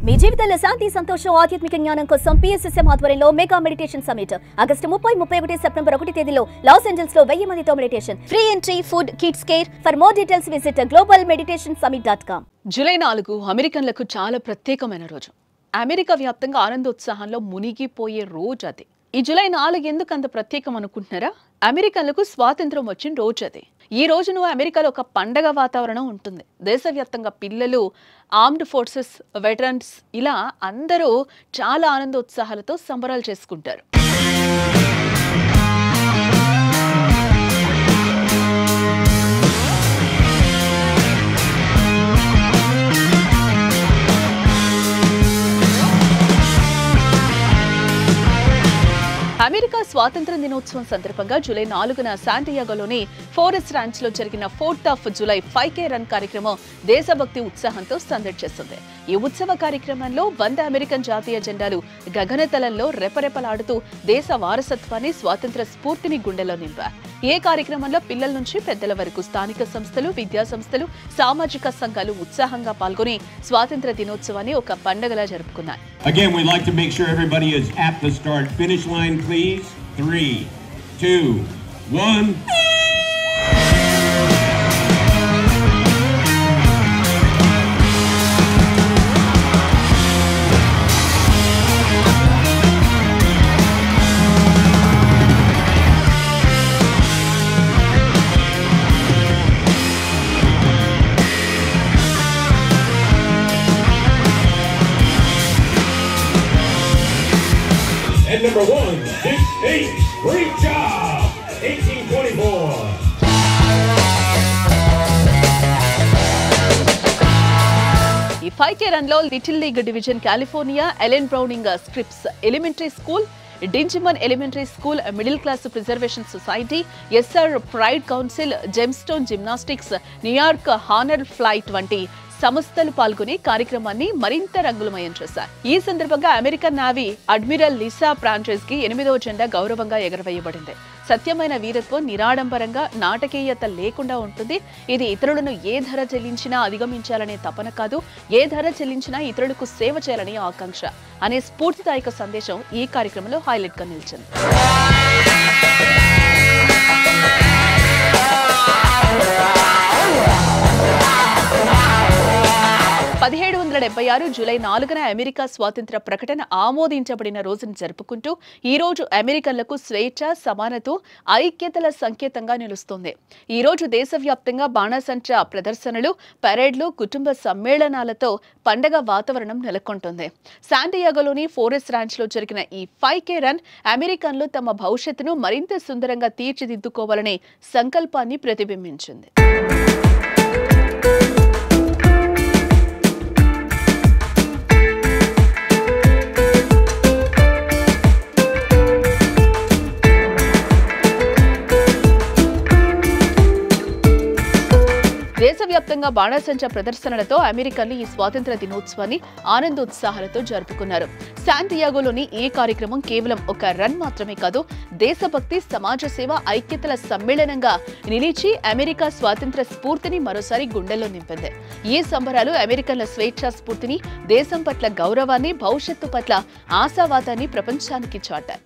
మీ జీవితంలో శాంతి సంతోషం ఆధ్యాత్మిక జ్ఞానం కోసం PSSM ఆధ్వర్యంలో mega meditation summit August 30, 31 September 1 తేదీలో లాస్ ఏంజల్స్ లో 1000 మందితో meditation. Free entry, food, kids care. For more details visit globalmeditationsummit.com. July 4 అమెరికన్లకు చాలా ప్రత్యేకమైన రోజు. అమెరికా వ్యాప్తంగా ఆనందోత్సాహంలో మునిగిపోయే రోజు అది. ఈ జూలై 4 ఎందుకు అంత ప్రత్యేకం అనుకుంటున్నారా? అమెరికన్లకు స్వాతంత్రం వచ్చిన రోజు అది. ఈ రోజును అమెరికాలో ఒక పండగ వాతావరణం ఉంటుంది. దేశవ్యాప్తంగా పిల్లలు, ఆర్మ్డ్ ఫోర్సెస్ వెటరన్స్ ఇలా అందరూ చాలా ఆనందోత్సాహాలతో సంబరాలు చేసుకుంటారు. అమెరికా స్వాతంత్ర దినోత్సవం సందర్భంగా జూలై 4న శాంటియాగోలోని ఫారెస్ట్ ర్యాంచ్ లో జరిగిన 4th of July 5K run కార్యక్రమం దేశభక్తి ఉత్సాహంతో సందడి చేస్తుంది. ఈ ఉత్సవ కార్యక్రమంలో 100 అమెరికన్ జాతీయ జెండాలు గగనతలంలో రెపరెపలాడుతూ దేశ వారసత్వాన్ని, స్వాతంత్ర స్ఫూర్తిని గుండెలో నింపారు. ఏ కార్యక్రమంలో పిల్లల నుంచి పెద్దల వరకు స్థానిక సంస్థలు, విద్యా సంస్థలు, సామాజిక సంఘాలు ఉత్సాహంగా పాల్గొని స్వాతంత్ర దినోత్సవాన్ని ఒక పండుగలా జరుపుకున్నారు. Again, we'd like to make sure everybody is at the start finish line, please. 3, 2, 1. And number 1, 6-8, great job, 1824. ఈ 5K రన్ లో Little League Division California Ellen Browning Scripps Elementary School, Dingeman Elementary School, Middle Class Preservation Society, SR Pride Council, Gemstone Gymnastics, New York Honor Flight వంటి సంస్థలు పాల్గొని కార్యక్రమాన్ని మరింత రంగులమయం చేశారు. ఈ సందర్భంగా American Navy admiral Lisa Franchetti కి 8వ జెండా గౌరవంగా ఎగరవేయబడింది. సత్యమైన వీరత్వం నిరాడంబరంగా, నాటకీయత లేకుండా ఉంటుంది. ఇది ఇతరులను ఏ ధర చెల్లించినా అధిగమించాలనే తపన కాదు, ఏ ధర చెల్లించినా ఇతరులకు సేవ చేయాలనే ఆకాంక్ష అనే స్ఫూర్తిదాయక సందేశం ఈ కార్యక్రమంలో హైలైట్ గా నిలిచింది. 1776 జూలై 4న అమెరికా స్వాతంత్ర ప్రకటన ఆమోదించబడిన రోజును జరుపుకుంటూ ఈ రోజు అమెరికన్లకు స్వేచ్ఛ, సమానత్వం, ఐక్యతల సంకేతంగా నిలుస్తుంది. ఈ రోజు దేశవ్యాప్తంగా బాణాసంచా ప్రదర్శనలు, పరేడ్లు, కుటుంబ సమ్మేళనాలతో పండగ వాతావరణం నెలకొంటుంది. శాంటియాగోలోని ఫారెస్ట్ ర్యాంచ్ లో జరిగిన ఈ 5K రన్ అమెరికన్లు తమ భవిష్యత్తును మరింత సుందరంగా తీర్చిదిద్దుకోవాలనే సంకల్పాన్ని ప్రతిబింబించింది. దేశవ్యాప్తంగా బాణాసంచా ప్రదర్శనలతో అమెరికన్లు ఈ స్వాతంత్ర దినోత్సవాన్ని ఆనందోత్సాహాలతో జరుపుకున్నారు. శాంటియాగోలోని ఈ కార్యక్రమం కేవలం ఒక రన్ మాత్రమే కాదు, దేశభక్తి, సమాజ సేవ, ఐక్యతల సమ్మేళనంగా నిలిచి అమెరికా స్వాతంత్ర స్ఫూర్తిని మరోసారి గుండెల్లో నింపింది. ఈ సంబరాలు అమెరికన్ల స్వేచ్ఛా స్ఫూర్తిని, దేశం పట్ల గౌరవాన్ని, భవిష్యత్తు పట్ల ఆశావాదాన్ని ప్రపంచానికి చాటారు.